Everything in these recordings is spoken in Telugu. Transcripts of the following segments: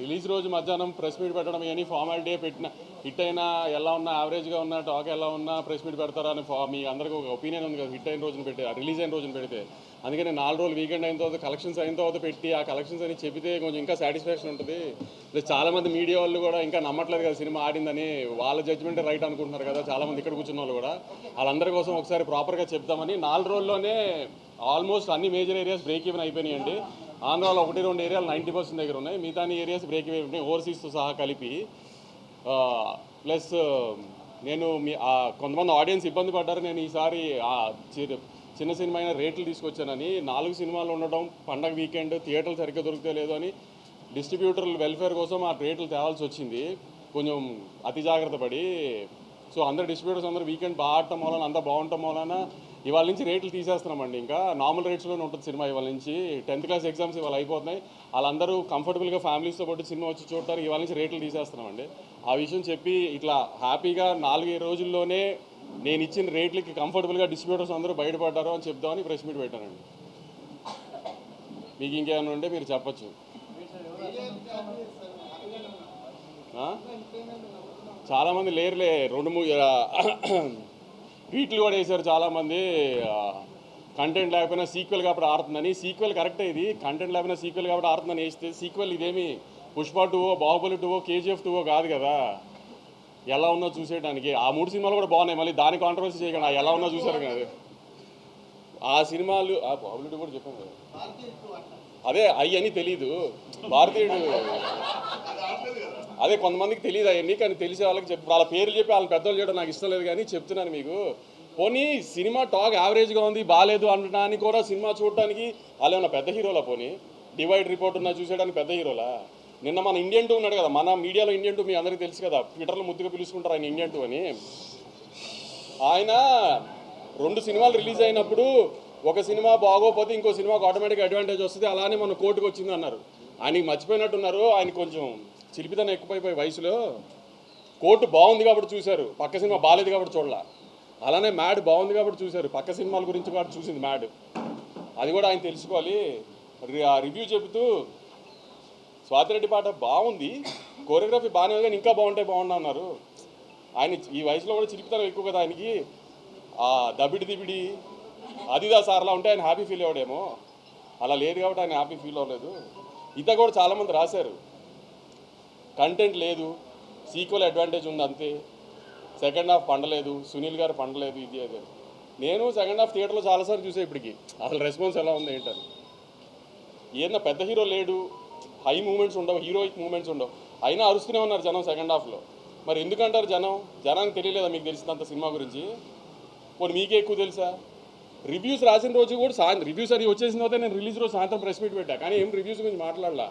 రిలీజ్ రోజు మధ్యాహ్నం ప్రెస్ మీట్ పెట్టడం ఇవన్నీ ఫార్మాలిటీ పెట్టిన హిట్ అయినా ఎలా ఉన్నా యావరేజ్గా ఉన్న టాక్ ఎలా ఉన్నా ప్రెస్ మీట్ పెడతారా అని మీ అందరికీ ఒక ఒపీనియన్ ఉంది కదా. హిట్ అయిన రోజున పెట్టి రిలీజ్ అయిన రోజున పెడితే అందుకని 4 రోజులు వీకెండ్ అయిన తర్వాత కలెక్షన్స్ అయిన తర్వాత పెట్టి ఆ కలెక్షన్స్ అని చెబితే కొంచెం ఇంకా సాటిస్ఫాక్షన్ ఉంటుంది. ప్లస్ చాలామంది మీడియా వాళ్ళు కూడా ఇంకా నమ్మట్లేదు కదా సినిమా ఆడిందని, వాళ్ళ జడ్జ్మెంట్ రైట్ అనుకుంటున్నారు కదా చాలామంది ఇక్కడ కూర్చున్న వాళ్ళు కూడా. వాళ్ళందరి కోసం ఒకసారి ప్రాపర్గా చెప్తామని 4 రోజుల్లోనే ఆల్మోస్ట్ అన్ని మేజర్ ఏరియాస్ బ్రేక్ ఈవెన్ అయిపోయినాయండి. ఆంధ్రాలో 1-2 ఏరియాలు 90% దగ్గర ఉన్నాయి, మిగతా ఏరియాస్ బ్రేక్ ఈవెన్ ఉన్నాయి ఓవర్సీస్తో సహా కలిపి. ప్లస్ నేను కొంతమంది ఆడియన్స్ ఇబ్బంది పడ్డారు. నేను ఈసారి చిన్న సినిమా అయినా రేట్లు తీసుకొచ్చానని. 4 సినిమాలు ఉండటం, పండగ వీకెండ్, థియేటర్లు సరిగ్గా దొరికితే లేదు అని డిస్ట్రిబ్యూటర్ల వెల్ఫేర్ కోసం ఆ రేట్లు తేవాల్సి వచ్చింది కొంచెం అతి జాగ్రత్త పడి. సో అందరు డిస్ట్రిబ్యూటర్స్ అందరూ వీకెండ్ బాగా ఆడటం వలన అంతా బాగుండటం వలన ఇవాళ నుంచి రేట్లు తీసేస్తున్నామండి. ఇంకా నార్మల్ రేట్స్లోనే ఉంటుంది సినిమా ఇవాళ నుంచి. 10th క్లాస్ ఎగ్జామ్స్ ఇవాళ అయిపోతున్నాయి, వాళ్ళందరూ కంఫర్టబుల్గా ఫ్యామిలీస్తో పాటు సినిమా వచ్చి చూడటానికి ఇవాళ నుంచి రేట్లు తీసేస్తున్నామండి. ఆ విషయం చెప్పి ఇట్లా హ్యాపీగా 4 రోజుల్లోనే నేను ఇచ్చిన రేట్లకి కంఫర్టబుల్గా డిస్ట్రిబ్యూటర్స్ అందరూ బయటపడ్డారు అని చెప్దామని ప్రెస్ మీట్ పెట్టానండి. మీకు ఇంకేమైనా ఉంటే మీరు చెప్పచ్చు. చాలామంది లేరులే, 2-3 ట్వీట్లు కూడా వేశారు చాలామంది. కంటెంట్ లేకపోయినా సీక్వెల్ కాబట్టి ఆడుతుందని. సీక్వెల్ కరెక్టే, ఇది కంటెంట్ లేకపోయినా సీక్వెల్ కాబట్టి ఆడుతుందని వేస్తే సీక్వెల్ ఇదేమి పుష్ప 2, బాహుబలి 2, KGF 2 కాదు కదా. ఎలా ఉన్నా చూసేయడానికి ఆ 3 సినిమాలు కూడా బాగున్నాయి, మళ్ళీ దాని కాంట్రవర్సీ చేయకుండా ఎలా ఉన్నా చూసారు కదా ఆ సినిమాలు. బాహుబలి 2 కూడా చెప్పాను కదా, అదే అవన్నీ తెలీదు భారతీయుడు. అదే కొంతమందికి తెలియదు అవన్నీ, కానీ తెలిసే వాళ్ళకి వాళ్ళ పేర్లు చెప్పి వాళ్ళని పెద్దలు చేయడం నాకు ఇష్టం లేదు, కానీ చెప్తున్నాను మీకు. పోనీ సినిమా టాక్ యావరేజ్గా ఉంది బాగాలేదు అనడానికి కూడా సినిమా చూడటానికి వాళ్ళు ఏమన్నా పెద్ద హీరోలా? పోనీ డివైడ్ రిపోర్ట్ ఉన్నా చూసేయడానికి పెద్ద హీరోలా? నిన్న మన ఇండియన్ 2 ఉన్నాడు కదా, మన మీడియాలో ఇండియన్ 2 మీ అందరికీ తెలుసు కదా, ట్విట్టర్లో ముద్దుగా పిలుచుకుంటారు ఆయన ఇండియన్ 2 అని. ఆయన 2 సినిమాలు రిలీజ్ అయినప్పుడు ఒక సినిమా బాగోపోతే ఇంకో సినిమాకు ఆటోమేటిక్గా అడ్వాంటేజ్ వస్తుంది, అలానే మన కోర్టుకు వచ్చింది అన్నారు. ఆయనకి మర్చిపోయినట్టున్నారు, ఆయన కొంచెం చిలిపితనం ఎక్కువైపోయి వయసులో. కోర్టు బాగుంది కాబట్టి చూశారు, పక్క సినిమా బాగాలేదు కాబట్టి చూడాల. అలానే మ్యాడ్ బాగుంది కాబట్టి చూశారు, పక్క సినిమాల గురించి కాబట్టి చూసింది మ్యాడ్. అది కూడా ఆయన తెలుసుకోవాలి. ఆ రివ్యూ చెబుతూ స్వాతిరెడ్డి పాట బాగుంది, కోరియోగ్రఫీ బాగానే ఉంది, కానీ ఇంకా బాగుంటే బాగుండు అన్నారు. ఆయన ఈ వయసులో కూడా చిలిపితనం ఎక్కువ కదా ఆయనకి. దబిడి అదిదా సార్లా ఉంటే ఆయన హ్యాపీ ఫీల్ అవ్వడేమో, అలా లేదు కాబట్టి ఆయన హ్యాపీ ఫీల్ అవ్వలేదు. ఇత కూడా చాలామంది రాశారు, కంటెంట్ లేదు, సీక్వెల్ అడ్వాంటేజ్ ఉంది అంతే, సెకండ్ హాఫ్ పండలేదు, సునీల్ గారు పండలేదు, ఇది అదే. నేను సెకండ్ హాఫ్ థియేటర్లో చాలాసార్లు చూసే ఇప్పటికి అసలు రెస్పాన్స్ ఎలా ఉంది ఏంటని. ఏదన్నా పెద్ద హీరో లేడు, హై మూమెంట్స్ ఉండవు, హీరోయిక్ మూమెంట్స్ ఉండవు, అయినా అరుస్తూనే ఉన్నారు జనం సెకండ్ హాఫ్లో. మరి ఎందుకంటారు జనానికి తెలియలేదా మీకు తెలిసినంత సినిమా గురించి? పోనీ మీకే ఎక్కువ తెలుసా? రివ్యూస్ రాసిన రోజు కూడా రివ్యూస్ అది వచ్చేసిన తర్వాత నేను రిలీజ్ రోజు సాయంత్రం ప్రెస్ మీట్ పెట్టా, కానీ ఏం రివ్యూస్ గురించి మాట్లాడలా.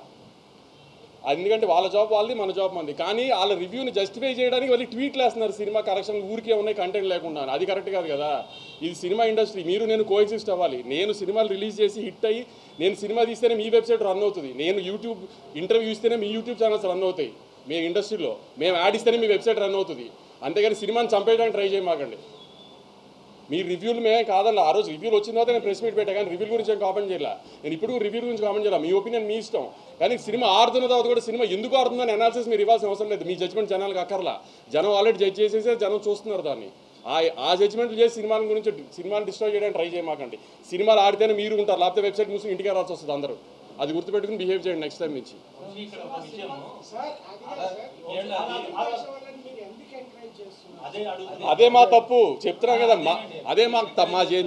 ఎందుకంటే వాళ్ళ జాబ్ వాళ్ళది, మన జాబ్ మంది. కానీ వాళ్ళ రివ్యూని జస్టిఫై చేయడానికి వాళ్ళు ట్వీట్లు వేస్తున్నారు, సినిమా కరెక్షన్ ఊరికే ఉన్నాయి కంటెంట్ లేకుండా. అది కరెక్ట్ కాదు కదా. ఇది సినిమా ఇండస్ట్రీ, మీరు నేను కోఎగ్జిస్ట్ అవ్వాలి. నేను సినిమాలు రిలీజ్ చేసి హిట్ అయ్యి నేను సినిమా తీస్తేనే మీ వెబ్సైట్ రన్ అవుతుంది, నేను యూట్యూబ్ ఇంటర్వ్యూ ఇస్తేనే మీ యూట్యూబ్ ఛానల్స్ రన్ అవుతాయి. మీ ఇండస్ట్రీలో మేము యాడ్ ఇస్తేనే మీ వెబ్సైట్ రన్ అవుతుంది, అంతేగాని సినిమాని చంపేయడానికి ట్రై చేయమాకండి. మీ రివ్యూలు మేమే కాదన్న. ఆ రోజు రివ్యూలు వచ్చిన తర్వాత నేను ప్రెస్ మీట్ పెట్టా, కానీ రివ్యూల గురించి ఏం కామెంట్ చేయాలి. నేను ఇప్పుడు రివ్యూ గురించి కామెంట్ చేయాలి, మీ ఒపీనియన్ మీ ఇష్టం. కానీ సినిమా ఆడుతున్న తర్వాత కూడా సినిమా ఎందుకు ఆడుతుందని అనాలిసిస్ మీరు ఇవ్వాల్సిన అవసరం లేదు. మీ జడ్జ్మెంట్ జనాలకు అక్కర్లా, జనం ఆల్రెడీ జడ్జ్ చేసేసే జనం చూస్తున్నారు దాన్ని. ఆ జడ్జ్మెంట్లు చేసి సినిమాని డిస్ట్రాయ్ చేయడానికి ట్రై చేయమాకండి. సినిమాలు ఆడితేనే మీరు ఉంటారు, లేకపోతే వెబ్సైట్ మూసి ఇంటికి రావాల్సి వస్తుంది అందరూ. అది గుర్తుపెట్టుకుని బిహేవ్ చేయండి నెక్స్ట్ టైం నుంచి. అదే మా తప్పు చెప్తున్నాం కదా, అదే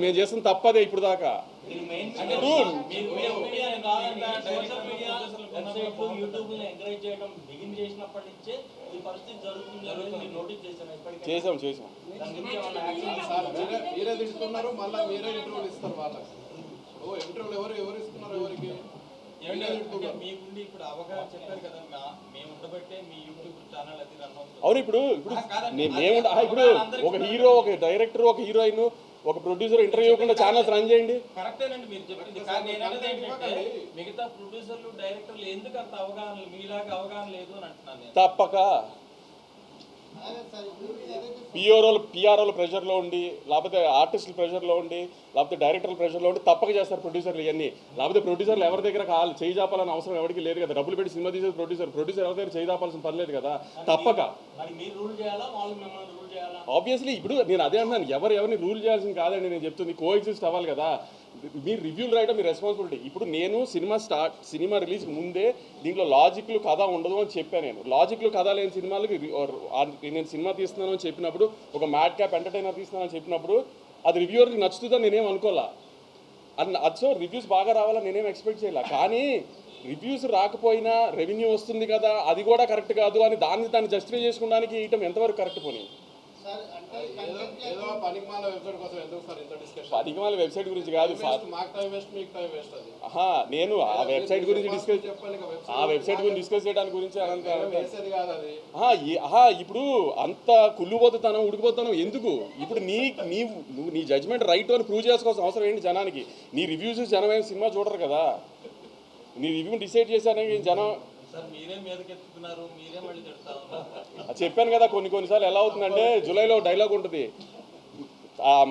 మేము చేస్తున్న తప్పు అదే ఇప్పుడు దాకా. చేసాం మీరే తింటున్నారు, మళ్ళీ మీరే ఇంటర్వ్యూలు ఇస్తారు వాళ్ళకి. ఇంటర్వ్యూలు ఎవరు ఇస్తున్నారు ఎవరికి? మీకుండి ఇప్పుడు అవగాహన చెప్పారు కదా, మేము ఉండబట్టే మీ యూట్యూబ్ ఛానల్ అది రన్ అవుతుంది. అవును, ఇప్పుడు ఇప్పుడు ఒక హీరో, ఒక డైరెక్టర్, ఒక హీరోయిన్, ఒక ప్రొడ్యూసర్ ఇంటర్వ్యూ ఇవ్వకుండా ఛానల్స్ రన్ చేయండి. కరెక్టేనండి మీరు చెప్పింది, కానీ నేను అనేది ఏంటంటే మిగతా ప్రొడ్యూసర్లు డైరెక్టర్లు ఎందుకు అంత అవగాహన మీలాగా అవగాహన లేదు అని అంటున్నాను. తప్పక పిఆర్ఓల ప్రెషర్లో ఉండి, లేకపోతే ఆర్టిస్టుల ప్రెషర్లో ఉండి, లేకపోతే డైరెక్టర్ల ప్రెషర్లో ఉండి తప్పక చేస్తారు ప్రొడ్యూసర్లు ఇవన్నీ. లేకపోతే ప్రొడ్యూసర్లు ఎవరి దగ్గర చేయి చాపాలని అవసరం ఎవరికి లేదు కదా. డబ్బులు పెట్టి సినిమా తీసేది ప్రొడ్యూసర్ ఎవరి దగ్గర చేయి చాపాల్సిన పని లేదు కదా. తప్పక మరి మీరు రూల్ చేయాలా, వాళ్ళు మిమ్మల్ని రూల్ చేయాలా? ఆబ్వియస్లీ ఇప్పుడు నేను అదే అంటున్నాను, ఎవరిని రూల్ చేయాల్సింది కాదండి. నేను చెప్తుంది కో ఎగ్జిస్ట్ అవ్వాలి కదా. మీరు రివ్యూలు రాయడం మీ రెస్పాన్సిబిలిటీ. ఇప్పుడు నేను సినిమా రిలీజ్ ముందే దీంట్లో లాజిక్లు కథ ఉండదు అని చెప్పాను. నేను లాజిక్లు కథ లేని సినిమాలకి నేను సినిమా తీస్తున్నాను అని చెప్పినప్పుడు, ఒక మ్యాడ్ క్యాప్ ఎంటర్టైనర్ తీస్తున్నానని చెప్పినప్పుడు అది రివ్యూవర్కి నచ్చుతుందని నేనేం అనుకోలే. సో రివ్యూస్ బాగా రావాలని నేనేం ఎక్స్పెక్ట్ చేయాల. కానీ రివ్యూస్ రాకపోయినా రెవెన్యూ వస్తుంది కదా, అది కూడా కరెక్ట్ కాదు అని దాన్ని జస్టిఫై చేసుకోవడానికి ఇయటం ఎంతవరకు కరెక్ట్ పోనీ? ఏదో పనికిమాల వెబ్సైట్ కోసం ఎందుకు సార్ ఇంత డిస్కషన్? పనికిమాల వెబ్సైట్ గురించి కాదు సార్. మాకు టైం వేస్ట్, మీకు టైం వేస్ట్ అది. నేను ఆ వెబ్సైట్ గురించి డిస్కస్ చేయడానికి గురించి వేసేది కాదు అది. ఇప్పుడు అంత కుళ్ళుపోతున్నాం, ఉడికిపోతున్నాం ఎందుకు? ఇప్పుడు నీ జడ్జ్మెంట్ రైట్ అని ప్రూవ్ చేసుకోవాల్సిన అవసరం ఏంటి జనానికి? నీ రివ్యూస్ జనం ఏం సినిమా చూడరు కదా. నీ రివ్యూ డిసైడ్ చేశానని జనం సార్ మీరే మీదకెత్తుతున్నారు, మీరే మళ్ళీ తిడతా ఉన్నారు. చెప్పాను కదా, కొన్నిసార్లు ఎలా అవుతుందంటే, జూలైలో డైలాగ్ ఉంటుంది,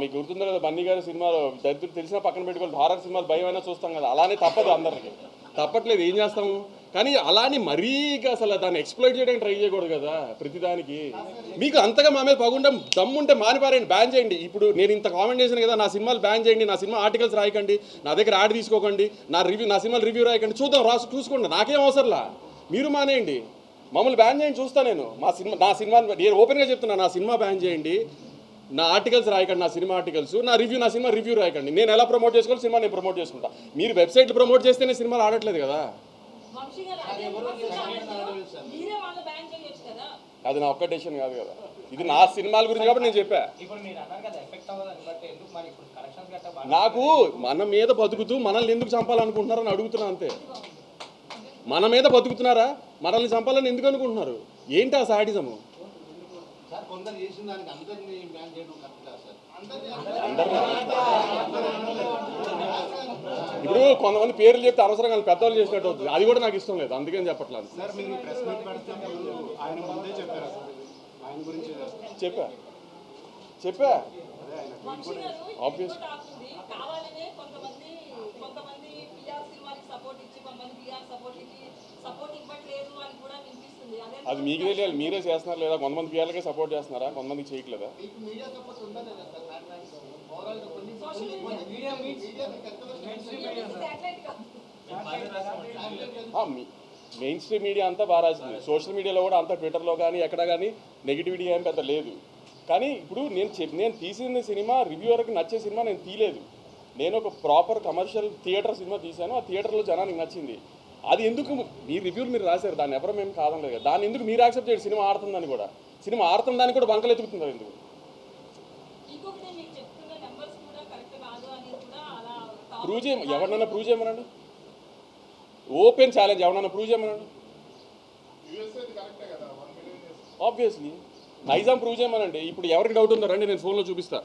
మీకు గుర్తుందో కదా, బన్నీ గారి సినిమాలో దరిద్రులు తెలిసినా పక్కన పెట్టుకోవాలి, హారర్ సినిమాలు భయమైనా చూస్తాం కదా, అలానే తప్పదు అందరికి. తప్పట్లేదు, ఏం చేస్తాము? కానీ అలానే మరీ అసలు దాన్ని ఎక్స్ప్లోయిట్ చేయడానికి ట్రై చేయకూడదు కదా ప్రతిదానికి. మీకు అంతగా మా మీద పగుండం దమ్ముంటే మానిపారండి, బ్యాన్ చేయండి. ఇప్పుడు నేను ఇంత కామెంట్ చేశాను కదా, నా సినిమాలు బ్యాన్ చేయండి, నా సినిమా ఆర్టికల్స్ రాయకండి, నా దగ్గర యాడ్ తీసుకోకండి, నా సినిమాలు రివ్యూ రాయకండి, చూసుకోండి, నాకేం అవసరంలా. మీరు మానేయండి, మమ్మల్ని బ్యాన్ చేయండి, చూస్తాను నేను. నా సినిమా నేను ఓపెన్గా చెప్తున్నా, నా సినిమా బ్యాన్ చేయండి, నా ఆర్టికల్స్ రాయకండి, నా సినిమా ఆర్టికల్స్, నా సినిమా రివ్యూ రాయకండి. నేను ఎలా ప్రమోట్ చేసుకోవాలి, సినిమా నేను ప్రమోట్ చేసుకుంటా. మీరు వెబ్సైట్లు ప్రమోట్ చేస్తేనే సినిమాలు ఆడట్లేదు కదా. అది నా ఒక్క డెసిషన్ కాదు కదా, ఇది నా సినిమాల గురించి కాబట్టి నేను చెప్పా. నాకు మన మీద బతుకుతూ మనల్ని ఎందుకు చంపాలనుకుంటున్నారని అడుగుతున్నా అంతే. మన మీద బతుకుతున్నారా, మనల్ని చంపాలని ఎందుకు అనుకుంటున్నారు? ఏంటి ఆ సాడిజము? ఇప్పుడు కొంతమంది పేర్లు చెప్తే అనవసరంగా పెద్దవాళ్ళు చేసినట్టు అవుతుంది, అది కూడా నాకు ఇష్టం లేదు, అందుకని చెప్పట్లేదు. చెప్పా ఆబ్వియస్. అది మీకు తెలియాలి, మీరే చేస్తున్నారు లేదా? కొంతమంది పిల్లలకే సపోర్ట్ చేస్తున్నారా, కొంతమందికి చేయట్లేదా? మెయిన్ స్ట్రీమ్ మీడియా అంతా బాగా రాసింది, సోషల్ మీడియాలో కూడా అంతా, ట్విట్టర్లో కానీ ఎక్కడ కానీ నెగిటివిటీ ఏం పెద్ద లేదు. కానీ ఇప్పుడు నేను తీసిన సినిమా రివ్యూవర్కి నచ్చే సినిమా నేను తీయలేదు. నేను ఒక ప్రాపర్ కమర్షియల్ థియేటర్ సినిమా తీశాను, ఆ థియేటర్లో జనానికి నచ్చింది. అది ఎందుకు మీ రివ్యూలు మీరు రాశారు, దాన్ని ఎవరో మేము కాదనలేదు కదా. దాన్ని ఎందుకు మీరు యాక్సెప్ట్ చేయండి? సినిమా ఆడుతుందని కూడా, సినిమా ఆడుతుందని కూడా బంకలు ఎత్తుకుతున్నారు ఎందుకు? ప్రూవ్ చేయ ఎవరినైనా ప్రూవ్ చేయమనండి, ఓపెన్ ఛాలెంజ్ ఎవరన్నా ప్రూవ్ చేయమనండి. ఆబ్వియస్లీ నైజాం ప్రూవ్ చేయమనండి. ఇప్పుడు ఎవరికి డౌట్ ఉందో రండి, నేను ఫోన్లో చూపిస్తా.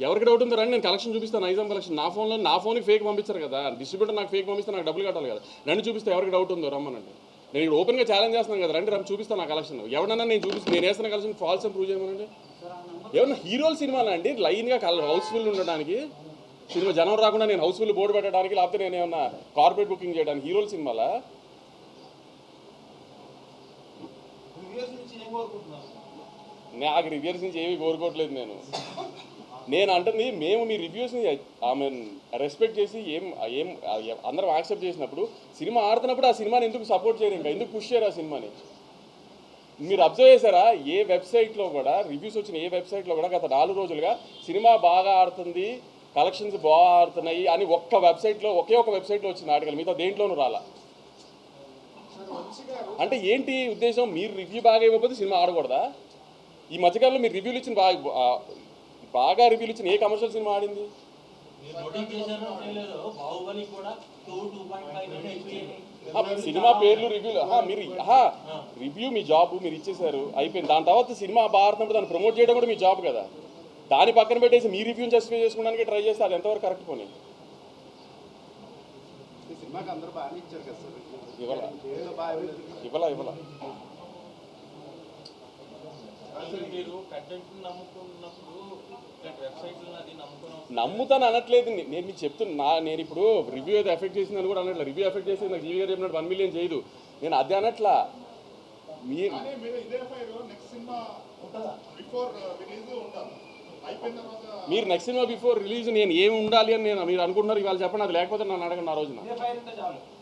ఎవరికి డౌట్ ఉందో రండి, నేను కలెక్షన్ చూపిస్తాను, నైజాం కలెక్షన్. నా ఫోన్కి ఫేక్ పంపించారు కదా, డిస్ట్రిబ్యూటర్ నాకు ఫేక్ పంపిస్తే నాకు డబ్బులు కట్టాలి కదా. రండి చూపిస్తే ఎవరికి డౌట్ ఉందో రమ్మనండి. నేను ఇక్కడ ఓపెన్గా ఛాలెంజ్ చేస్తున్నాను కదా, రండి చూపిస్తాను నా కలెక్షన్. ఎవరన్నా నేను వేస్తున్న కలెక్షన్ ఫాల్స్ అని ప్రూవ్ చేయమనండి. ఏమన్నా హీరోల సినిమాలు అండి లైన్గా హౌస్ఫుల్ ఉండడానికి, సినిమా జనం రాకుండా నేను హౌస్ఫుల్ బోర్డు పెట్టడానికి, లేకపోతే నేను ఏమన్నా కార్పొరేట్ బుకింగ్ చేయడానికి హీరోల సినిమాలా? నాకు రివ్యూస్ నుంచి ఏమీ కోరుకోవట్లేదు. నేను అంటుంది, మేము మీ రివ్యూస్ని రెస్పెక్ట్ చేసి అందరం యాక్సెప్ట్ చేసినప్పుడు, సినిమా ఆడుతున్నప్పుడు ఆ సినిమాని ఎందుకు సపోర్ట్ చేయరు, ఇంకా ఎందుకు పుష్ చేయరు ఆ సినిమాని? మీరు అబ్జర్వ్ చేశారా, ఏ వెబ్సైట్లో కూడా రివ్యూస్ వచ్చిన ఏ వెబ్సైట్లో కూడా గత 4 రోజులుగా సినిమా బాగా ఆడుతుంది, కలెక్షన్స్ బాగా ఆడుతున్నాయి అని ఒకే ఒక వెబ్సైట్లో వచ్చిన ఆర్టికల్, మిగతా దేంట్లోనూ రాలా. అంటే ఏంటి ఉద్దేశం? మీరు రివ్యూ బాగా ఇవ్వకపోతే సినిమా ఆడకూడదా? ఈ మధ్యకాలంలో మీరు రివ్యూలు ఇచ్చిన బాగా రివ్యూలు ఇచ్చిన ఏ కమర్షియల్ సినిమా ఆడింది? సినిమా పేర్లు రివ్యూలు, మీరు రివ్యూ మీ జాబ్ మీరు ఇచ్చేసారు, అయిపోయింది. దాని తర్వాత సినిమా బాగా ఆడుతున్నప్పుడు దాన్ని ప్రమోట్ చేయడం కూడా మీ జాబ్ కదా. దాని పక్కన పెట్టేసి మీ రివ్యూని జస్టిఫై చేసుకోవడానికి ట్రై చేస్తే అది ఎంతవరకు కరెక్ట్ పోనీ? ఇవ్వాలా ఇప్పుడు మీరు కంటెంట్ నమ్ముకున్నప్పుడు ఇట్లాంటి వెబ్సైట్లు అది నమ్ముకున్నాం నమ్ముతాను అనట్లేదు నేను మీకు చెప్తున్నా. నేను ఇప్పుడు రివ్యూ అయితే ఎఫెక్ట్ చేసిందని కూడా అనట్లేదు. రివ్యూ ఎఫెక్ట్ చేసి నాకు జీవి గారు చెప్పినట్టు 1 మిలియన్ చేయదు. నేను అదే అనట్లా. మీరు కానీ మీరు ఇదే fire next cinema before release ఉంటారు, అయిపోయిన తర్వాత మీరు నెక్స్ట్ సినిమా బిఫోర్ రిలీజ్ నేను ఏమి ఉండాలి అని నేను మీరు అనుకుంటున్నారు. ఇవాళ చెప్పండి, అది లేకపోతే నన్ను అడగండి ఆ రోజున.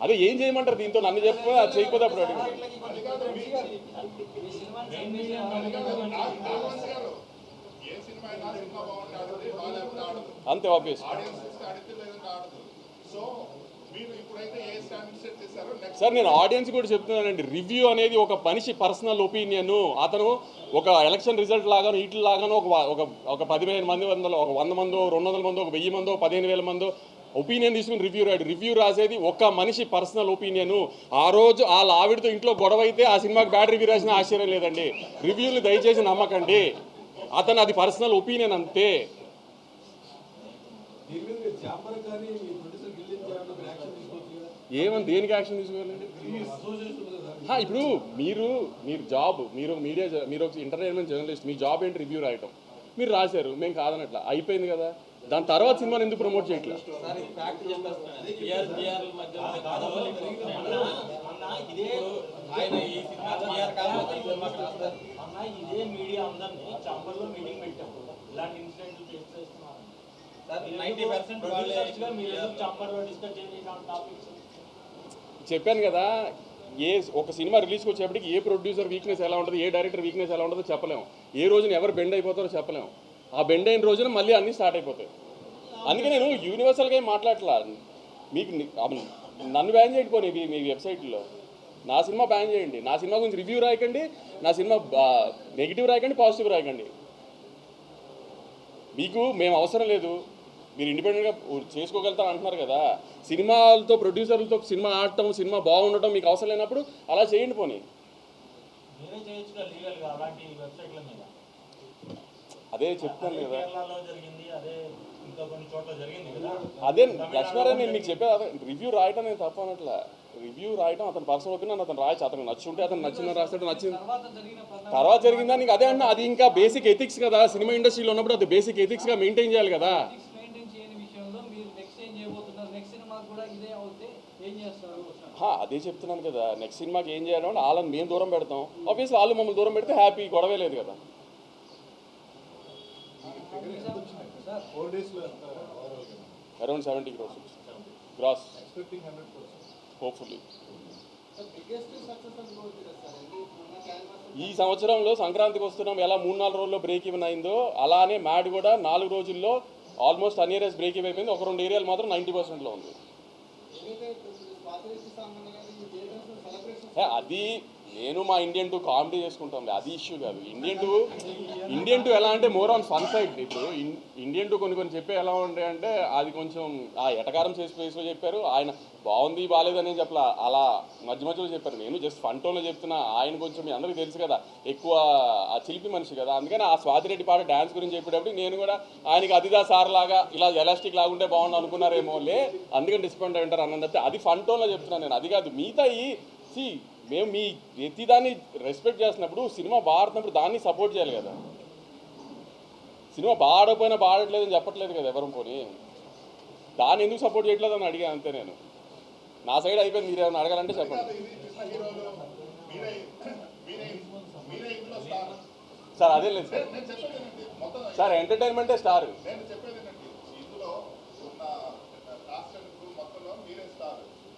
అదే ఏం చేయమంటారు దీంతో? నన్ను చెప్పి అది చేయకపోతే అప్పుడు అడిగి అది కాదు నాగవంశీ గారు, ఏ సినిమా అయినా సినిమా బాగుంటే ఆడుతుంది, బాగాలేకపోతే ఆడదు. అంతే ఆబ్వియస్. ఆడియన్స్ ఇస్తే ఆడితే లేదంటే ఆడదు. సో మీరు ఇప్పుడైతే ఏ స్టాండర్డ్ సెట్ చేశారో నెక్స్ట్ సార్ నేను ఆడియన్స్ కూడా చెప్తున్నానండి, రివ్యూ అనేది ఒక మనిషి పర్సనల్ ఒపీనియన్. అతను ఒక ఎలక్షన్ రిజల్ట్ లాగాను వీటి లాగాను ఒక 15 మంది ఒక 100 మందో 200 మందో ఒక 1000 మందో 15,000 మందో ఒపీనియన్ తీసుకుని రివ్యూ రాడు. రివ్యూ రాసేది ఒక మనిషి పర్సనల్ ఒపీనియన్. ఆ రోజు వాళ్ళ ఆవిడతో ఇంట్లో గొడవ అయితే ఆ సినిమాకి బ్యాడ్ రివ్యూ రాసిన ఆశ్చర్యం లేదండి. రివ్యూలు దయచేసి నమ్మకండి. అతను అది పర్సనల్ ఒపీనియన్ అంతే. ఏమని దేనికి యాక్షన్ తీసుకోవాలండి? ఇప్పుడు మీరు జాబ్, మీరు మీడియా, మీరు ఒక ఎంటర్టైన్మెంట్ జర్నలిస్ట్, మీ జాబ్ ఏంటి? రివ్యూ రాయటం. మీరు రాశారు, మేము కాదనట్లా, అయిపోయింది కదా. దాని తర్వాత సినిమాని ఎందుకు ప్రమోట్ చేయట్లా? సార్ ఇది ఫ్యాక్ట్ చెప్పేస్తున్నాను. టీఆర్ మధ్య ఇదే ఆయన ఈ సినిమా టీఆర్ కాకపోతే ఈ సినిమాకి రాస్తారు అన్న. ఇదే మీడియా అందరినీ చాంబర్లో మీటింగ్ పెట్టాము, ఇలాంటి ఇన్సిడెంట్లు ఫేస్ చేస్తున్నారు సార్. 90% వాళ్ళే మీరు చాంబర్లో డిస్కస్ చేసే టాపిక్స్ చెప్పాను కదా. ఒక సినిమా రిలీజ్కి వచ్చేప్పటికి ఏ ప్రొడ్యూసర్ వీక్నెస్ ఎలా ఉంటుంది, ఏ డైరెక్టర్ వీక్నెస్ ఎలా ఉంటుందో చెప్పలేము. ఏ రోజున ఎవరు బెండ్ అయిపోతారో చెప్పలేము. ఆ బెండ్ అయిన రోజున మళ్ళీ అన్నీ స్టార్ట్ అయిపోతాయి. అందుకే నేను యూనివర్సల్గా ఏం మాట్లాడట్లా. మీకు నన్ను బ్యాన్ చేయకపోయి మీ వెబ్సైట్లో నా సినిమా బ్యాన్ చేయండి. నా సినిమా గురించి రివ్యూ రాయకండి, నా సినిమా నెగిటివ్ రాయకండి, పాజిటివ్ రాయకండి. మీకు మేము అవసరం లేదు, మీరు ఇండిపెండెంట్గా చేసుకోగలుగుతారు అంటున్నారు కదా. సినిమాలతో ప్రొడ్యూసర్లతో సినిమా ఆడటం, సినిమా బాగుండటం మీకు అవసరం లేనప్పుడు అలా చేయండి. పోనీ మీరే చేయొచ్చు లీగల్గా అలాంటి వెబ్సైట్ల మీద. అదే చెప్తాను కదా, కేరళలో జరిగింది, అదే ఇంకా కొన్ని చోట్ల జరిగింది కదా. అదే లక్ష్మారావు నేను మీకు చెప్పేది అదే. రివ్యూ రాయటం నేను తప్ప అనట్లా. రివ్యూ రాయటం అతను పర్సనల్ ఒపీనియన్, అతను రాయచ్చు. అతను నచ్చుంటే అతను నచ్చిన రాస్తాడు, నచ్చింది తర్వాత జరిగిందా నీకు అదే అన్న. అది ఇంకా బేసిక్ ఎథిక్స్ కదా. సినిమా ఇండస్ట్రీలో ఉన్నప్పుడు అది బేసిక్ ఎథిక్స్గా మెయింటైన్ చేయాలి కదా. అదే చెప్తున్నాను కదా, నెక్స్ట్ సినిమాకి ఏం చేయాలి అంటే వాళ్ళని మేము దూరం పెడతాం. ఆబ్వియస్లీ వాళ్ళు మమ్మల్ని దూరం పెడితే హ్యాపీ, గొడవే లేదు కదా. Around 70 crores gross hopefully. ఈ సంవత్సరంలో సంక్రాంతికి వస్తున్నాం, ఎలా 3-4 రోజుల్లో బ్రేక్ ఈవెన్ అయిందో అలానే మ్యాడ్ కూడా 4 రోజుల్లో ఆల్మోస్ట్ అనియరెస్ట్ బ్రేక్ ఈవెన్ అయిపోయింది. 1-2 ఏరియాలు మాత్రం 90%లో ఉంది. అది నేను మా ఇండియన్ 2 కామెడీ చేసుకుంటాం, అది ఇష్యూ కాదు. ఇండియన్ 2 ఎలా అంటే మోర్ ఆన్ ఫన్ సైడ్. ఇప్పుడు ఇండియన్ 2 కొన్ని చెప్పే ఎలా ఉంటాయంటే అది కొంచెం ఆ ఎటకారం స్పేస్లో చెప్పారు. ఆయన బాగుంది బాగాలేదు అని చెప్పలా, అలా మధ్యలో చెప్పారు. నేను జస్ట్ ఫన్ టోన్లో చెప్తున్నా. ఆయన కొంచెం మీ అందరికీ తెలుసు కదా, ఎక్కువ ఆ చిలిపి మనిషి కదా. అందుకని ఆ స్వాతిరెడ్డి పాట డ్యాన్స్ గురించి చెప్పేటప్పుడు నేను కూడా ఆయనకి అదిదా సార్ లాగా ఇలా ఎలాస్టిక్ లాగుంటే బాగుండు అనుకున్నారేమో లే, అందుకని డిస్పాయింట్ అయ్యారు అన్నది. అది ఫన్ టోన్లో చెప్తున్నాను నేను, అది కాదు. మిగతా మేము మీ ప్రతిదాన్ని రెస్పెక్ట్ చేస్తున్నప్పుడు, సినిమా బాడుతున్నప్పుడు దాన్ని సపోర్ట్ చేయాలి కదా. సినిమా బాడకపోయినా బాడట్లేదని చెప్పట్లేదు కదా ఎవరు. పోనీ దాన్ని ఎందుకు సపోర్ట్ చేయట్లేదు అని అడిగా అంతే. నేను నా సైడ్ అయిపోయింది, మీరు ఏమైనా అడగాలంటే చెప్పండి సార్. అదే లేదు సార్, ఎంటర్టైన్మెంటే స్టార్.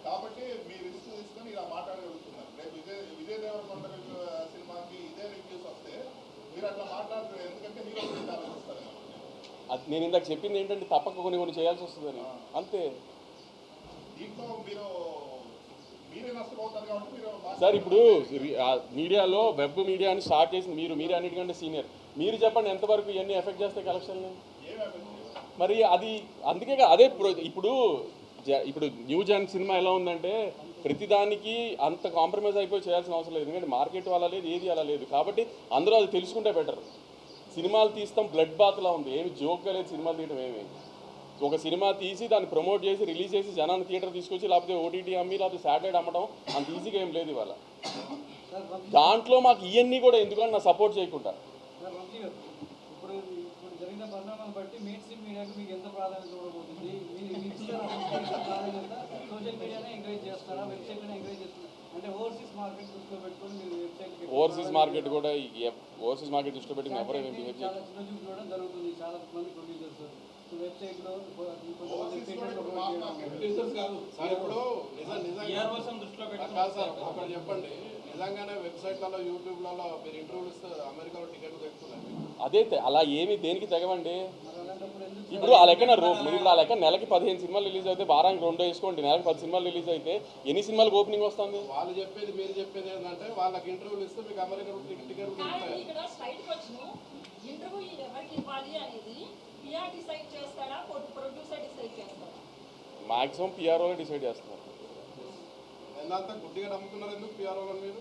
కాబట్టి మీరు రిస్క్ తీసుకొని ఇలా మాట్లాడగలుగుతున్నారు. రేపు విజయ్ దేవరకొండ సినిమాకి ఇదే రివ్యూస్ వస్తే మీరు అట్లా మాట్లాడతారు, ఎందుకంటే హీరో గురించి ఆలోచిస్తారు. అది నేను ఇందాక చెప్పింది ఏంటంటే తప్పక కొన్ని చేయాల్సి వస్తుందని అంతే. దీంట్లో మీరే నష్టపోతారు కాబట్టి మీరు సార్ ఇప్పుడు మీడియాలో వెబ్ మీడియాని స్టార్ట్ చేసింది మీరు అన్నిటికంటే సీనియర్. మీరు చెప్పండి ఎంతవరకు ఇవన్నీ ఎఫెక్ట్ చేస్తాయి కలెక్షన్ని? మరి అది అందుకే అదే ఇప్పుడు న్యూ జన్ సినిమా ఎలా ఉందంటే ప్రతిదానికి అంత కాంప్రమైజ్ అయిపోయి చేయాల్సిన అవసరం లేదు. ఎందుకంటే మార్కెట్ అలా లేదు, ఏది అలా లేదు. కాబట్టి అందరూ అది తెలుసుకుంటే బెటర్. సినిమాలు తీస్తాం బ్లడ్ బాత్లా ఉంది, ఏమి జోక్గా లేదు సినిమాలు తీయడం. ఏమి ఒక సినిమా తీసి దాన్ని ప్రమోట్ చేసి రిలీజ్ చేసి జనాన్ని థియేటర్ తీసుకొచ్చి లేకపోతే ఓటీటీ అమ్మి లేకపోతే శాటిలైట్ అమ్మడం అంత ఈజీగా ఏం లేదు ఇవాళ. దాంట్లో మాకు ఇవన్నీ కూడా ఎందుకంటే నా సపోర్ట్ చేయకుండా వంశీ గారు, ఇప్పుడు ఇప్పుడు జరిగిన పరిణామాలను బట్టి మెయిన్ స్ట్రీమ్ మీడియాకి మీకు ఎంత ప్రాధాన్యత ఇవ్వబోతుంది? మీరు ఇచ్చిన ప్రాధాన్యత సోషల్ మీడియానే ఎంకరేజ్ చేస్తారా, వెబ్సైట్లోనే ఎంకరేజ్ చేస్తారా? అంటే ఓవర్సీస్ మార్కెట్ దృష్టిలో పెట్టుకొని మీరు వెబ్సైట్ ఓవర్సీస్ మార్కెట్ కూడా ఓవర్సీస్ మార్కెట్ దృష్టిలో పెట్టి మేము ఎవరైనా బిహేవ్ చేయాలి. చాలా చిన్న చూపు చూడడం జరుగుతుంది చాలా మంది ప్రొడ్యూసర్స్ వెబ్సైట్లో ప్రొడ్యూసర్స్ కాదు సార్, ఇప్పుడు EROs దృష్టిలో కాదు సార్, ఒకటి చెప్పండి, నిజంగానే వెబ్సైట్లలో యూట్యూబ్లలో మీరు ఇంటర్వ్యూలు ఇస్తే అమెరికాలో టికెట్లు తెచ్చుకున్నారు. అదే అలా ఏమి దేనికి తెగవండి. ఇప్పుడు ఆ లెక్కన ఇప్పుడు ఆ లెక్క నెలకి 15 సినిమాలు రిలీజ్ అయితే వారానికి 2 వేసుకోండి, నెలకి 10 సినిమాలు రిలీజ్ అయితే ఎన్ని సినిమాలకు ఓపెనింగ్ వస్తుంది? వాళ్ళు చెప్పేది మీరు చెప్పేది ఏంటంటే వాళ్ళకి ఇంటర్వ్యూలు ఇస్తే మీకు అమెరికాలో టికెట్లు దొరుకుతాయి. ఇక్కడ స్ట్రైట్ వచ్చును ఇంటర్వ్యూ ఎవరికి ఇవ్వాలి అనేది పిఆర్ డిసైడ్ చేస్తాడా, ప్రొడ్యూసర్ డిసైడ్ చేస్తాడా? మాక్సిమం పిఆర్ఓ డిసైడ్ చేస్తున్నారు. ఎంతంతా గుడ్డిగా నమ్ముతున్నారు ఎందుకు పిఆర్ఓ మీరు?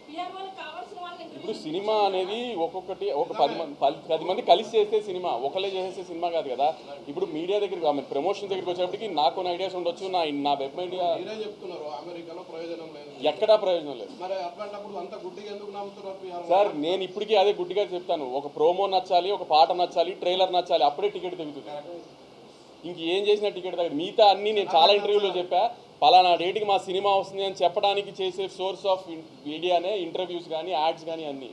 పిఆర్ వాళ్ళకి కావాల్సిన వాళ్ళని ఇప్పుడు సినిమా అనేది ఒక్కొక్కటి ఒక 10 మంది కలిసి చేస్తే సినిమా, ఒకళ్ళే చేసే సినిమా కాదు కదా. ఇప్పుడు మీడియా దగ్గరికి ప్రమోషన్ దగ్గరికి వచ్చేప్పటికి నాకు కొన్ని ఐడియాస్ ఉండొచ్చు, నా వెబ్ మీడియా మీరే చెప్తున్నారు అమెరికాలో ప్రయోజనం లేదు, ఎక్కడా ప్రయోజనం లేదు. మరి అట్లాంటప్పుడు అంత గుడ్డిగా ఎందుకు నమ్ముతున్నారు పిఆర్ఓ? సార్ నేను ఇప్పటికీ అదే గుడ్డిగా చెప్తాను, ఒక ప్రోమో నచ్చాలి, ఒక పాట నచ్చాలి, ట్రైలర్ నచ్చాలి, అప్పుడే టికెట్ దిగుతుంది. ఇంకేం చేసినా టికెట్ తగ్గదు. మిగతా అన్నీ నేను చాలా ఇంటర్వ్యూలో చెప్పా, పలానా డేట్కి మా సినిమా వస్తుంది అని చెప్పడానికి చేసే సోర్స్ ఆఫ్ మీడియానే ఇంటర్వ్యూస్ కానీ యాడ్స్ కానీ అన్నీ.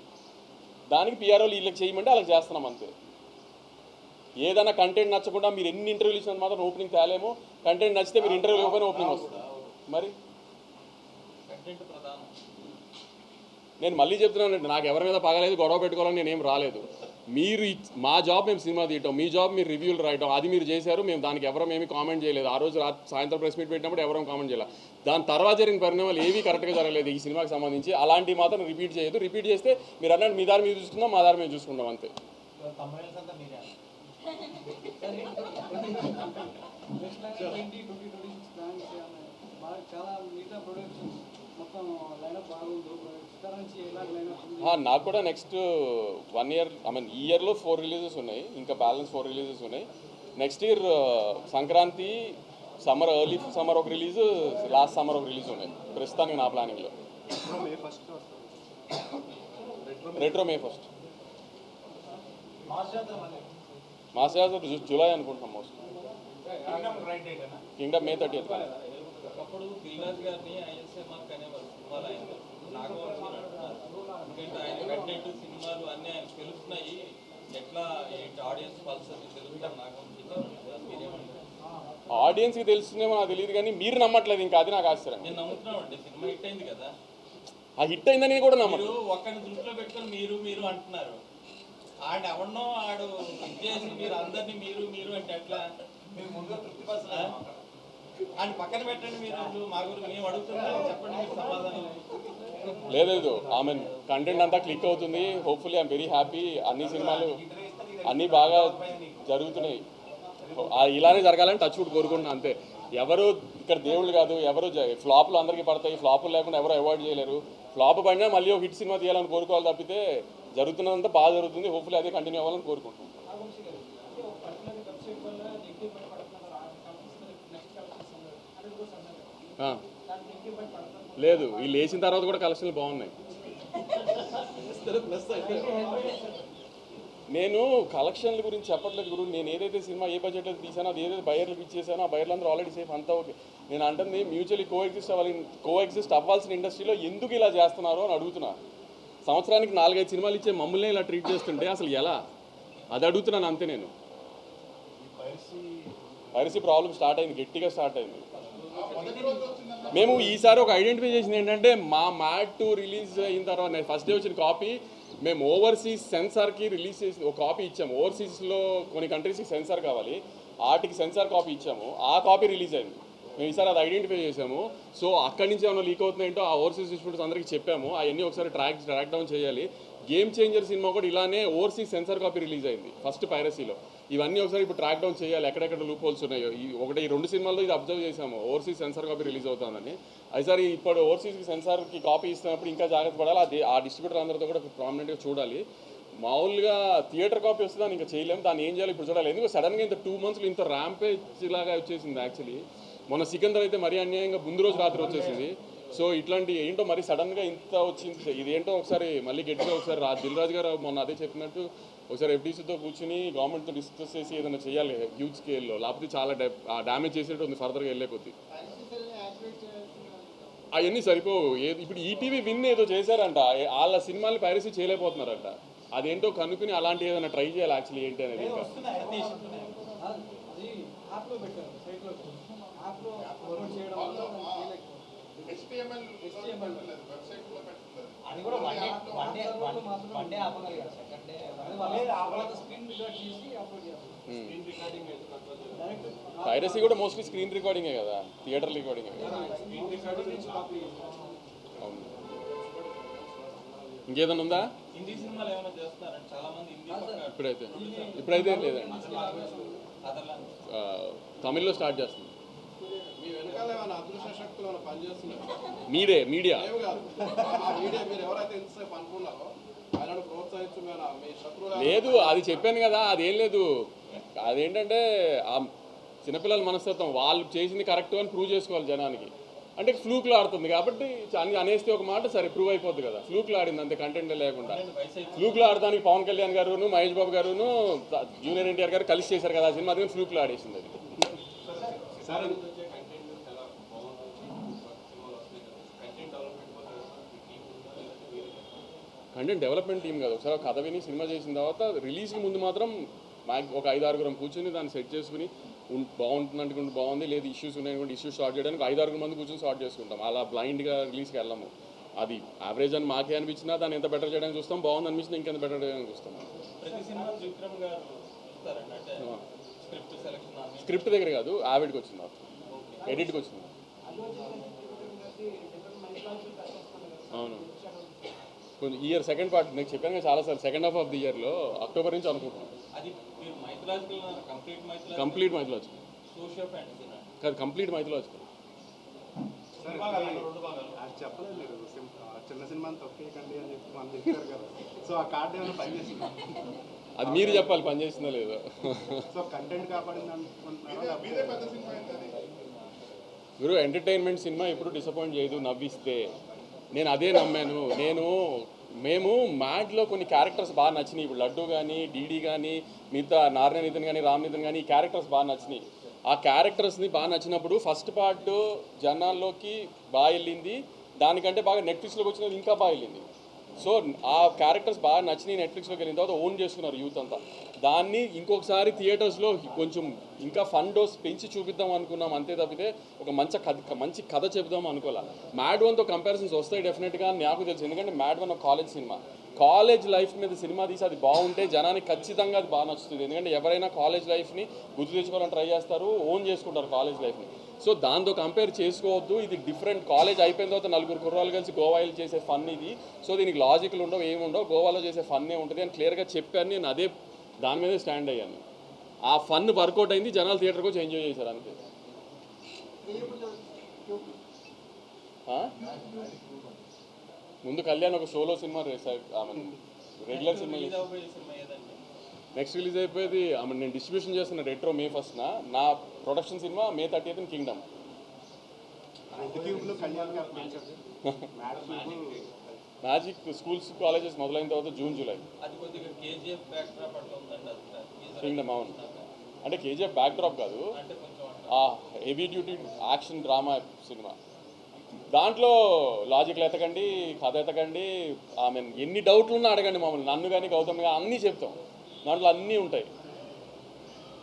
దానికి పిఆర్ఓలు వీళ్ళకి చేయమంటే వాళ్ళకి చేస్తున్నాం అంతే. ఏదైనా కంటెంట్ నచ్చకుండా మీరు ఎన్ని ఇంటర్వ్యూలు ఇచ్చినంత మాత్రం ఓపెనింగ్ తేలేము. కంటెంట్ నచ్చితే మీరు ఇంటర్వ్యూ ఇవ్వకపోయినా ఓపెనింగ్ వస్తుంది. మరి కంటెంట్ ప్రధానం. నేను మళ్ళీ చెప్తున్నానండి, నాకు ఎవరి మీద పగలేదు, గొడవ పెట్టుకోవాలని నేనేం రాలేదు. మీరు మా జాబ్ మేము సినిమా తీయటం, మీ జాబ్ మీరు రివ్యూలు రాయటం, అది మీరు చేశారు. మేము దానికి ఎవరం ఏమీ కామెంట్ చేయలేదు. ఆ రోజు సాయంత్రం ప్రెస్ మీట్ పెట్టినప్పుడు ఎవరం కామెంట్ చేయలేదు. దాని తర్వాత జరిగిన పరిణామాలు ఏవీ కరెక్ట్గా జరగలేదు ఈ సినిమాకి సంబంధించి. అలాంటివి మాత్రం రిపీట్ చేయదు. రిపీట్ చేస్తే మీరు అన్నట్టు మీ దారి మీరు చూసుకుందాం, మా దారి మేము చూసుకుంటాం అంతే. చాలా మిగతా ప్రొడక్షన్స్ మొత్తం లైనప్ బాగుంది. నుంచి ఎలా లైనప్ ఉంది? నాకు కూడా నెక్స్ట్ 1 year ఈ ఇయర్లో 4 రిలీజెస్ ఉన్నాయి, ఇంకా బ్యాలెన్స్ 4 రిలీజెస్ ఉన్నాయి. Next year Sankranti, summer, early summer ఒక రిలీజ్, లాస్ట్ సమ్మర్ ఒక రిలీజ్ ఉన్నాయి ప్రస్తుతానికి నా ప్లానింగ్లో. రెట్రో మే 1. మాస్ జాతర జూలై అనుకుంటున్నాం మోస్ట్. Kingdom May 30th. ఒకప్పుడు దిల్రాజ్ గారిని ఐఎస్ఎంఆర్ అనేవారు సినిమాలు ఆయన నాగవంశీ అంటున్నారు. ఎందుకంటే ఆయన కంటెంట్ సినిమాలు అన్నీ ఆయన తెలుస్తున్నాయి, ఎట్లా ఆడియన్స్ పల్స్ అది తెలుస్తాం నాగవంశీ. మీరేమంటారు? ఆడియన్స్కి తెలుస్తుందేమో నాకు తెలియదు, కానీ మీరు నమ్మట్లేదు. ఇంకా అది నాకు ఆశ్చర్యం. నేను నమ్ముతున్నామండి, సినిమా హిట్ అయింది కదా. ఆ హిట్ అయిందని కూడా నమ్మరు. మీరు ఒక్కడిని దృష్టిలో పెట్టుకొని మీరు అంటున్నారు. ఆడు ఎవరినో ఆడు ఇచ్చేసి మీరు అందరినీ మీరు అంటే ఎట్లా? మీరు ముందుగా తృప్తిపరచాలి. ఆయన పక్కన పెట్టండి. మీరు మా గురించి మేము అడుగుతున్నాం, చెప్పండి మీరు సమాధానం. లేదు ఆమె కంటెంట్ అంతా క్లిక్ అవుతుంది. Hopefully I'm very happy. అన్ని సినిమాలు అన్నీ బాగా జరుగుతున్నాయి. ఇలానే జరగాలని టచ్ వుడ్ కోరుకుంటున్నాను అంతే. ఎవరు ఇక్కడ దేవుళ్ళు కాదు, ఎవరు ఫ్లాపులు అందరికీ పడతాయి. ఫ్లాపులు లేకుండా ఎవరు అవాయిడ్ చేయలేరు. ఫ్లాప్ పడినా మళ్ళీ ఒక హిట్ సినిమా తీయాలని కోరుకోవాలి తప్పితే జరుగుతున్నదంతా బాగా జరుగుతుంది. హోప్ఫుల్లీ అదే కంటిన్యూ అవ్వాలని కోరుకుంటున్నాను. లేదు, వీళ్ళు వేసిన తర్వాత కూడా కలెక్షన్లు బాగున్నాయి. నేను కలెక్షన్ల గురించి చెప్పట్లేదు గురు. నేను ఏదైతే సినిమా ఏ బడ్జెట్లో తీసానో, అది ఏదైతే బయర్లకు ఇచ్చేసానో ఆ బయర్లందరూ ఆల్రెడీ సేఫ్, అంతా ఓకే. నేను అంటుంది మ్యూచువల్లీ కోఎగ్జిస్ట్ అవ్వాల్సిన ఇండస్ట్రీలో ఎందుకు ఇలా చేస్తున్నారు అని అడుగుతున్నా. సంవత్సరానికి 4-5 సినిమాలు ఇచ్చే మమ్మల్ని ఇలా ట్రీట్ చేస్తుంటే అసలు ఎలా, అది అడుగుతున్నాను అంతే. నేను పైరసీ ప్రాబ్లం స్టార్ట్ అయింది, గట్టిగా స్టార్ట్ అయింది. మేము ఈసారి ఒక ఐడెంటిఫై చేసింది ఏంటంటే, మా మ్యాడ్ 2 రిలీజ్ అయిన తర్వాత ఫస్ట్ డే వచ్చిన కాపీ మేము ఓవర్సీస్ సెన్సార్కి రిలీజ్ చేసి ఒక కాపీ ఇచ్చాము. ఓవర్సీస్లో కొన్ని కంట్రీస్కి సెన్సార్ కావాలి, వాటికి సెన్సార్ కాపీ ఇచ్చాము. ఆ కాపీ రిలీజ్ అయింది. మేము ఈసారి అది ఐడెంటిఫై చేసాము. సో అక్కడి నుంచి ఏమైనా లీక్ అవుతున్నాయంటో ఆ ఓవర్సీస్ డిస్ట్రిబ్యూటర్స్ అందరికీ చెప్పాము. అవన్నీ ఒకసారి ట్రాక్ డౌన్ చేయాలి. గేమ్ చేంజర్ సినిమా కూడా ఇలానే ఓవర్సీస్ సెన్సార్ కాపీ రిలీజ్ అయింది ఫస్ట్ పైరసీలో. ఇవన్నీ ఒకసారి ఇప్పుడు ట్రాక్ డౌన్ చేయాలి, ఎక్కడెక్కడ లూప్ హోల్స్ ఉన్నాయో. ఈ 2 సినిమాల్లో ఇది అబ్జర్వ్ చేసాము, ఓవర్సీస్ సెన్సార్ కాపీ రిలీజ్ అవుతుందని. అయిసారి ఇప్పుడు ఓవర్సీస్కి సెన్సార్కి కాపీ ఇస్తున్నప్పుడు ఇంకా జాగ్రత్త పడాలి. అది ఆ డిస్ట్రిబ్యూటర్ అందరితో కూడా ప్రామినెంట్గా చూడాలి. మామూలుగా థియేటర్ కాపీ వస్తే దాన్ని ఇంకా చేయలేము. దాన్ని ఏం చేయాలి ఇప్పుడు చూడాలి. ఎందుకు సడన్గా ఇంత 2 monthsలో ఇంత ర్యాంపేజ్ లాగా వచ్చేసింది. యాక్చువల్లీ మొన్న సికందర్ అయితే మరీ అన్యాయంగా ముందు రోజు రాత్రి వచ్చేసింది. సో ఇట్లాంటి ఏంటో మరి సడన్గా ఇంత వచ్చింది, ఇదేంటో ఒకసారి మళ్ళీ గట్టిగా ఒకసారి దిల్ రాజు గారు మొన్న అదే చెప్పినట్టు ఒకసారి ఎఫ్డీసీతో కూర్చుని గవర్నమెంట్తో డిస్కస్ చేసి ఏదైనా చేయాలి హ్యూజ్ స్కేల్లో, లేకపోతే చాలా డ్యామేజ్ చేసేట్టు ఉంది ఫర్దర్గా వెళ్ళే కొద్దీ. అవన్నీ సరిపోవు. ఇప్పుడు ఈటీవీ విన్ ఏదో చేశారంట, వాళ్ళ సినిమాని పైరసీ చేయలేకపోతున్నారంట. అదేంటో కనుక్కుని అలాంటి ఏదైనా ట్రై చేయాలి యాక్చువల్లీ ఏంటి అనేది. ఇంకా అది యాప్లో పెట్టారు, సైట్లో యాప్లో అప్లోడ్ చేయడం వల్ల HTML వెబ్సైట్ లో పెట్టలేదు. అది కూడా వన్ డే ఆపగలి కదా, సెకండ్ డే స్క్రీన్ రికార్డ్ చేసి అప్లోడ్ చేస్తారు. స్క్రీన్ రికార్డింగ్ అయితే కంట్రోల్ డైరెక్ట్ పైరసీ కూడా మోస్ట్లీ స్క్రీన్ రికార్డింగే కదా, థియేటర్ రికార్డింగే కదా. స్క్రీన్ రికార్డింగ్ నుంచి కాపీ అవును. ఇంకేదైనా ఉందా? హిందీ సినిమాలు ఏమైనా చేస్తారంటే చాలా మంది హిందీ పక్క ఇప్పుడైతే లేదండి. అదర్ లాంగ్వేజ్ తమిళ్లో స్టార్ట్ చేస్తుంది. మీ వెనకాల ఏమైనా అదృశ్య శక్తులు ఏమైనా పనిచేస్తున్నాయి? మీడియా ఏమి కాదు, ఆ మీడియా మీరు ఎవరైతే ఎంతసేపు అనుకున్నారో ఆయనను ప్రోత్సహించు మీ శత్రువులు లేదు, అది చెప్పాను కదా, అదేం లేదు. అదేంటంటే ఆ చిన్నపిల్లల మనస్తత్వం, వాళ్ళు చేసింది కరెక్ట్ అని ప్రూవ్ చేసుకోవాలి జనానికి. అంటే ఫ్లూక్లో ఆడుతుంది కాబట్టి అన్ని అనేస్తే ఒక మాట సరే ప్రూవ్ అయిపోద్ది కదా. ఫ్లూక్లో ఆడింది అంతే, కంటెంట్ లేకుండా. ఫ్లూక్లో ఆడడానికి పవన్ కళ్యాణ్ గారును మహేష్ బాబు గారును జూనియర్ ఎన్టీఆర్ గారు కలిసి చేశారు కదా ఆ సినిమా, అది ఫ్లూక్లో ఆడేసింది అది. కంటెంట్ డెవలప్మెంట్ టీం కాదు, ఒకసారి కథ విని సినిమా చేసిన తర్వాత రిలీజ్కి ముందు మాత్రం ఒక 5-6 కూర్చొని దాన్ని సెట్ చేసుకుని బాగుంటుంది అనుకుంటే బాగుంది, లేదు ఇష్యూస్ ఉన్నాయనుకుంటే ఇష్యూస్ సార్ట్ చేయడానికి 5-6 మంది కూర్చొని సార్ట్ చేసుకుంటాం. అలా బ్లైండ్గా రిలీజ్కి వెళ్ళము. అది యావరేజ్ అని మాకే అనిపించినా దాన్ని ఎంత బెటర్ చేయడానికి చూస్తాం, బాగుంది అనిపించినా ఇంకెంత బెటర్ చేయడానికి చూస్తాం. ప్రతి సినిమా విక్రమ్ గారు చూస్తారండి, అంటే స్క్రిప్ట్ సెలెక్షన్ స్క్రిప్ట్ దగ్గర కాదు, యావిడ్కి వచ్చింది, ఎడిట్కి వచ్చింది. అవును, కొంచెం ఇయర్ సెకండ్ పార్ట్ నేను చెప్పాను కదా చాలాసార్లు, సెకండ్ హాఫ్ ఆఫ్ ది ఇయర్లో అక్టోబర్ నుంచి అనుకుంటున్నాం. అది మీరు mythological complete mythological socio fantasy కాదు, కంప్లీట్ మైథలాజికల్. అది చెప్పలేదు మీరు, చిన్న సినిమాని తొక్కేయకండి అని చెప్పి మనం చెప్పారు కదా. సో ఆ కార్డు ఏమైనా పనిచేసింది? అది మీరు చెప్పాలి పని చేసిందో లేదో. సో కంటెంట్ కాపాడింది అనుకుంటున్నారా? మీదే పెద్ద సినిమా ఏంటి అది? మీరు ఎంటర్టైన్మెంట్ సినిమా ఎప్పుడు డిసప్పాయింట్ చేయదు, నవ్విస్తే. నేను అదే నమ్మాను. మేము మ్యాడ్లో కొన్ని క్యారెక్టర్స్ బాగా నచ్చినాయి. ఇప్పుడు లడ్డు కానీ, డీడీ కానీ, మిగతా నారాయణ నితిన్ కానీ, రామ్ నితిన్ కానీ, ఈ క్యారెక్టర్స్ బాగా నచ్చినాయి. ఆ క్యారెక్టర్స్ని బాగా నచ్చినప్పుడు ఫస్ట్ పార్ట్ జనాల్లోకి బాగా వెళ్ళింది, దానికంటే బాగా నెట్ఫ్లిక్స్లోకి వచ్చినది ఇంకా బాగా వెళ్ళింది. సో ఆ క్యారెక్టర్స్ బాగా నచ్చినాయి, నెట్ఫ్లిక్స్లోకి వెళ్ళిన తర్వాత ఓన్ చేసుకున్నారు యూత్ అంతా. దాన్ని ఇంకొకసారి థియేటర్స్లో కొంచెం ఇంకా ఫన్ డోస్ పెంచి చూపిద్దాం అనుకున్నాం, అంతే తప్పితే ఒక మంచి కథ చెబుదాం అనుకోలే. మ్యాడ్ 1తో కంపారిజన్స్ వస్తాయి డెఫినెట్గా నాకు తెలుసు, ఎందుకంటే మ్యాడ్ 1 ఒక కాలేజ్ సినిమా. కాలేజ్ లైఫ్ మీద సినిమా తీసి అది బాగుంటే జనానికి ఖచ్చితంగా అది బాగా నచ్చుతుంది. ఎందుకంటే ఎవరైనా కాలేజ్ లైఫ్ని గుర్తు తెచ్చుకోవాలని ట్రై చేస్తారు, ఓన్ చేసుకుంటారు కాలేజ్ లైఫ్ని. సో దాంతో కంపేర్ చేసుకోవద్దు. ఇది డిఫరెంట్. కాలేజ్ అయిపోయిన తర్వాత 4 కుర్రాలు కలిసి గోవాలో చేసే ఫన్ ఇది. సో దీనికి లాజికల్ ఉండవు, ఏముండవు, గోవాలో చేసే ఫన్నే ఉంటుంది అని క్లియర్గా చెప్పాను. నేను అదే దాని మీదే స్టాండ్ అయ్యాను. ఆ ఫన్ వర్కౌట్ అయింది, జనాలు థియేటర్కి వచ్చి ఎంజాయ్ చేశారు అంతే. ముందు కళ్యాణ్ ఒక solo cinema regular cinema next release అయిపోయేది. నేను డిస్ట్రిబ్యూషన్ చేస్తున్న రెట్రో May 1న, నా production cinema May 30th Kingdom. Magic schools colleges మొదలైన తర్వాత June July. అది కొద్దిగా కేజీఎఫ్ బ్యాక్ డ్రాప్ అట్లా ఉందండి. అది కింగ్డమ్ అవును, అంటే కేజీఎఫ్ బ్యాక్ డ్రాప్ కాదు, అంటే కొంచెం heavy duty action drama cinema. దాంట్లో లాజిక్లు ఎతకండి, కథ ఎతకండి, ఎన్ని డౌట్లు ఉన్నా అడగండి మమ్మల్ని, నన్ను కానీ గౌతమ్ కానీ అన్నీ చెప్తాం, దాంట్లో అన్నీ ఉంటాయి.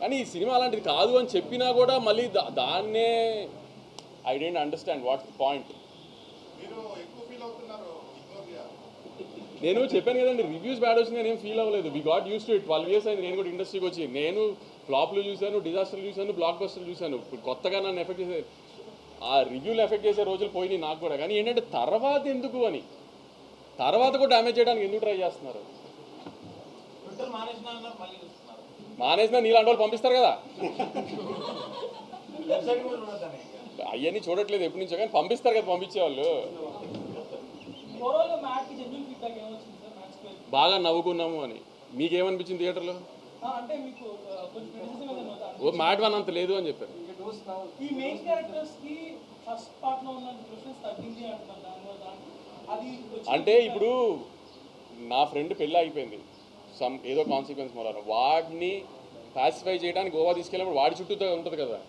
కానీ ఈ సినిమా అలాంటిది కాదు అని చెప్పినా కూడా మళ్ళీ దాన్నే I don't understand what's the point. మీరు ఎక్కువ ఫీల్ అవుతున్నారు, ఇగ్నోర్ చేయాలి. నేను చెప్పాను కదండి, రివ్యూస్ బ్యాడ్ వచ్చింది నేను ఫీల్ అవ్వలేదు. We got use to it. 12 years అయింది నేను కూడా ఇండస్ట్రీకి వచ్చి. నేను ఫ్లాప్లు చూశాను, డిజాస్టర్లు చూశాను, బ్లాక్ బస్టర్లు చూశాను. ఇప్పుడు కొత్తగా నన్ను ఎఫెక్ట్ చేసే ఆ రివ్యూలు ఎఫెక్ట్ చేసే రోజులు పోయినాయి నాకు కూడా. కానీ ఏంటంటే తర్వాత ఎందుకు అని, తర్వాత కూడా డ్యామేజ్ చేయడానికి ఎందుకు ట్రై చేస్తున్నారు? ట్విట్టర్ మానేసినా అన్నారు, మళ్ళీ చూస్తున్నారు. మానేసినా నీలాంటి వాళ్ళు పంపిస్తారు కదా, వెబ్సైట్ కూడా చూడొద్దానే. అవన్నీ చూడట్లేదు ఎప్పటి నుంచో, కానీ పంపిస్తారు కదా పంపించేవాళ్ళు. ఓవరాల్గా మ్యాట్కి జెన్యున్ ఫీడ్బ్యాక్ ఏమొచ్చింది సార్ మ్యాట్స్కి? బాగా నవ్వుకున్నాము అని. మీకేమనిపించింది థియేటర్లో? అంటే మీకు కొంచెం క్రిటిసిజం ఏదైనా ఓ మ్యాట్ 1 అంత లేదు అని చెప్పారు. ఈ మెయిన్ క్యారెక్టర్స్కి ఫస్ట్ పార్ట్ లో ఉన్న ప్రిఫరెన్స్ తగ్గింది అంటున్నారు దానివల్ల అది అంటే ఇప్పుడు నా ఫ్రెండ్ పెళ్ళి అయిపోయింది ఏదో కాన్సిక్వెన్స్ మూలాన వాడిని పాసిఫై చేయడానికి గోవా తీసుకెళ్ళినప్పుడు వాడి చుట్టూతో ఉంటుంది కదా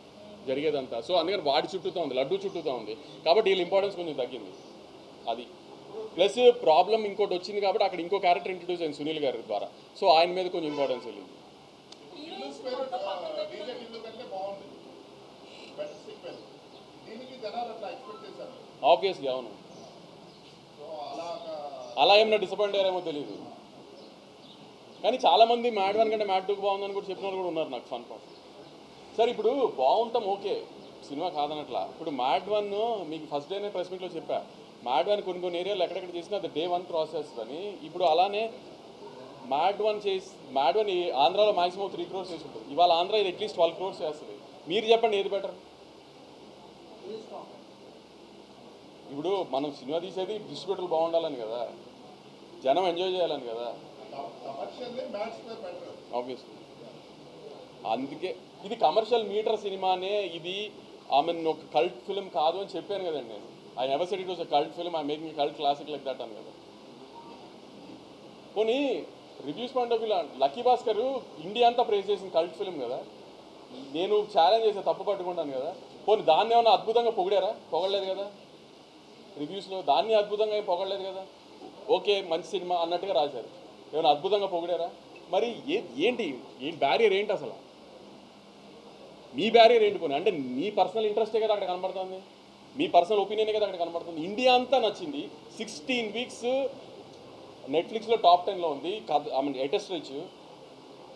జరిగేదంతా. సో అందుకని వాడి చుట్టూతో ఉంది, లడ్డు చుట్టూతో ఉంది, కాబట్టి వీళ్ళ ఇంపార్టెన్స్ కొంచెం తగ్గింది. అది ప్లస్ ప్రాబ్లం ఇంకోటి వచ్చింది కాబట్టి అక్కడ ఇంకో క్యారెక్టర్ ఇంట్రడ్యూస్ అయింది సునీల్ గారి ద్వారా. సో ఆయన మీద కొంచెం ఇంపార్టెన్స్ వెళ్ళింది. ఇల్లు స్పిరిట్ డీజే ఇల్లు కంటే బాగుంది, బెటర్ సీక్వెల్. దీనికి జనాలు అట్లా ఎక్స్పెక్ట్ చేశారు. ఆబ్వియస్లీ అవును. సో అలాగా అలా ఏమైనా డిసప్పాయింట్ అయ్యారేమో తెలియదు, కానీ చాలామంది మ్యాడ్ 1 కంటే మ్యాడ్ 2 బాగుందని కూడా చెప్పిన వాళ్ళు కూడా ఉన్నారు నాకు ఫన్ పాయింట్. సార్ ఇప్పుడు బాగుంటాం ఓకే, సినిమా కాదనట్లా. ఇప్పుడు మ్యాడ్ 1 మీకు ఫస్ట్ డేనే ప్రెస్ మీట్లో చెప్పా, మ్యాడ్ 1 కొన్ని ఏరియాలు ఎక్కడెక్కడ చేసినా అది Day 1 క్రాస్ చేస్తుందని. ఇప్పుడు అలానే మ్యాడ్ 1 ఆంధ్రాలో మాక్సిమం 3 crores చేసి ఉంటుంది, ఇవాళ ఆంధ్ర ఇది అట్లీస్ట్ 12 crores చేస్తుంది. మీరు చెప్పండి ఏది బెటర్? ఇప్పుడు మనం సినిమా తీసేది డిస్ట్రిబ్యూటర్లు బాగుండాలని కదా, జనం ఎంజాయ్ చేయాలని కదా, కమర్షియల్లీ మ్యాచ్ బెటర్. ఆబ్వియస్లీ. అందుకే ఇది కమర్షియల్ మీటర్ సినిమానే, ఇది ఒక కల్ట్ ఫిల్మ్ కాదు అని చెప్పాను కదండి నేను. I never said it was a cult film, I making cult classic like that అని కదా. పోనీ రివ్యూస్ పాయింట్ ఆఫ్ వ్యూలో లక్కీ భాస్కర్ ఇండియా అంతా ప్రేజ్ చేసిన కల్ట్ ఫిల్మ్ కదా, నేను ఛాలెంజ్ చేసే తప్పు పట్టుకుంటాను కదా. పోనీ దాన్ని ఏమన్నా అద్భుతంగా పొగిడారా? పొగడలేదు కదా. రివ్యూస్లో దాన్ని అద్భుతంగా ఏం పొగడలేదు కదా. ఓకే మంచి సినిమా అన్నట్టుగా రాశారు, ఏమైనా అద్భుతంగా పొగిడారా? మరి ఏంటి బ్యారియర్ ఏంటి అసలు? మీ బ్యారియర్ ఏంటి? పోనీ అంటే మీ పర్సనల్ ఇంట్రెస్టే కదా అక్కడ కనబడుతుంది, మీ పర్సనల్ ఒపీనియనే కదా అక్కడ కనబడుతుంది. ఇండియా అంతా నచ్చింది, 16 weeks నెట్ఫ్లిక్స్లో టాప్ 10లో ఉంది, ఐ మీన్ లేటెస్ట్ రీచ్.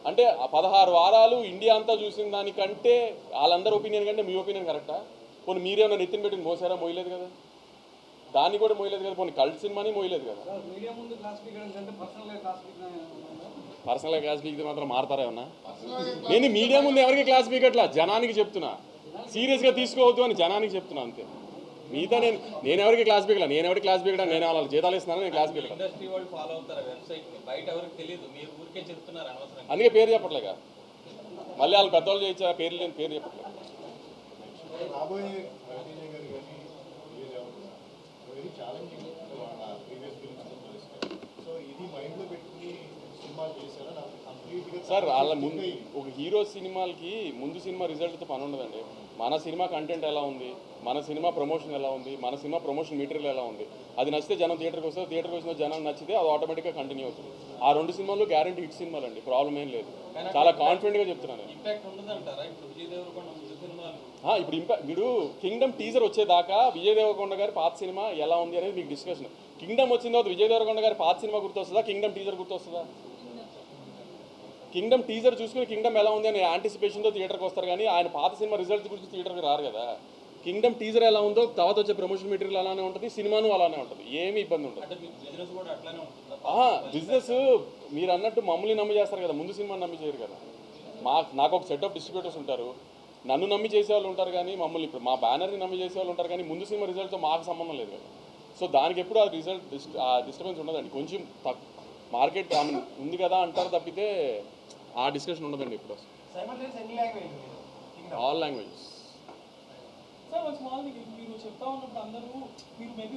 అంటే 16 వారాలు ఇండియా అంతా చూసిన దానికంటే వాళ్ళందరి ఒపీనియన్ కంటే మీ ఒపీనియన్ కరెక్టా? పోనీ మీరేమన్నా నెత్తిన పెట్టి మోసారా? మోయలేదు కదా, దాన్ని కూడా మోయలేదు కదా. పోనీ కల్ట్ సినిమాని మోయలేదు కదా. మీడియా ముందు క్లాస్ పీకడం కంటే పర్సనల్గా క్లాస్ పీకిన పర్సనల్గా క్లాస్ పీకితే మాత్రం మారతారా ఏమన్నా? నేను మీడియా ముందు ఎవరికి క్లాస్ పీకట్లా, జనానికి చెప్తున్నా, సీరియస్గా తీసుకోవద్దు అని జనానికి చెప్తున్నా అంతే. మిగతా నేను ఎవరికి క్లాస్ పీకలా, నేను ఎవరికి క్లాస్ పీకడా, నేను వాళ్ళ జీతాలు ఇస్తున్నాను, నేను క్లాస్ పీకలా. ఇండస్ట్రీ వాళ్ళు ఫాలో అవుతారు వెబ్సైట్ ని, బయట ఎవరికి తెలియదు, మీరు ఊరికే చెప్తున్నారు అనవసరంగా. అందుకే పేరు చెప్పట్లేక, మళ్ళీ వాళ్ళు పెద్దవాళ్ళు చేయించా పేరు లేని పేరు చెప్పట్లేదు. రాబోయే రవితేజ గారు కానీ వెరీ ఛాలెంజింగ్ వాళ్ళ ప్రీవియస్ ఫిల్మ్స్తో పోలిస్తే. సో ఇది మైండ్లో పెట్టుకుని సినిమాలు చేశారా? నాకు కంప్లీట్గా సార్ వాళ్ళ ముందు ఒక హీరో సినిమాలకి ముందు సినిమా రిజల్ట్తో పని ఉండదండి. మన సినిమా కంటెంట్ ఎలా ఉంది, మన సినిమా ప్రమోషన్ ఎలా ఉంది, మన సినిమా ప్రమోషన్ మెటీరియల్ ఎలా ఉంది, అది నచ్చితే జనం థియేటర్కి వస్తారు, థియేటర్కి వచ్చిన జనం నచ్చితే అది ఆటోమేటిక్గా కంటిన్యూ అవుతుంది. ఆ 2 సినిమాలు గ్యారంటీ హిట్ సినిమాలు అండి, ప్రాబ్లం ఏం లేదు. చాలా కాన్ఫిడెంట్గా చెప్తున్నాను నేను. ఇంపాక్ట్ ఉండదంటారా ఇప్పుడు విజయ్ దేవరకొండ ముందు సినిమాలు? ఇప్పుడు మీరు కింగ్డమ్ టీజర్ వచ్చేదాకా విజయ్ దేవరకొండ గారి పాత సినిమా ఎలా ఉంది అనేది మీకు డిస్కషన్. కింగ్డమ్ వచ్చిన తర్వాత విజయ్ దేవరకొండ గారి పాత సినిమా గుర్తొస్తుందా, కింగ్డమ్ టీజర్ గుర్తొస్తుందా? కింగ్డమ్ టీజర్ చూసుకుని కింగ్డమ్ ఎలా ఉంది అని యాంటిసిపేషన్తో థియేటర్కి వస్తారు, కానీ ఆయన పాత సినిమా రిజల్ట్స్ గురించి థియేటర్కి రారు కదా. కింగ్డమ్ టీజర్ ఎలా ఉందో తర్వాత వచ్చే ప్రమోషన్ మెటీరియల్ అలానే ఉంటుంది, సినిమాను అలానే ఉంటుంది, ఏమీ ఇబ్బంది ఉంటుంది. అంటే మీకు బిజినెస్ కూడా అట్లానే ఉంటుందా? బిజినెస్ మీరు అన్నట్టు మమ్మల్ని నమ్మి చేస్తారు కదా, ముందు సినిమాని నమ్మి చేయరు కదా. నాకు ఒక సెట్ ఆఫ్ డిస్ట్రిబ్యూటర్స్ ఉంటారు, నన్ను నమ్మి చేసేవాళ్ళు ఉంటారు, కానీ మమ్మల్ని ఇప్పుడు మా బ్యానర్ని నమ్మి చేసేవాళ్ళు ఉంటారు, కానీ ముందు సినిమా రిజల్ట్తో మాకు సంబంధం లేదు కదా. సో దానికి ఎప్పుడు ఆ డిస్టర్బెన్స్ ఉండదండి. కొంచెం మార్కెట్ ఉంది కదా అంటారు తప్పితే ఆ డిస్కషన్ ఉండదండి ఇప్పుడు. All languages. సార్ ఒక స్మాల్ మీరు చెప్తా ఉన్నప్పుడు అందరూ మీరు మేబీ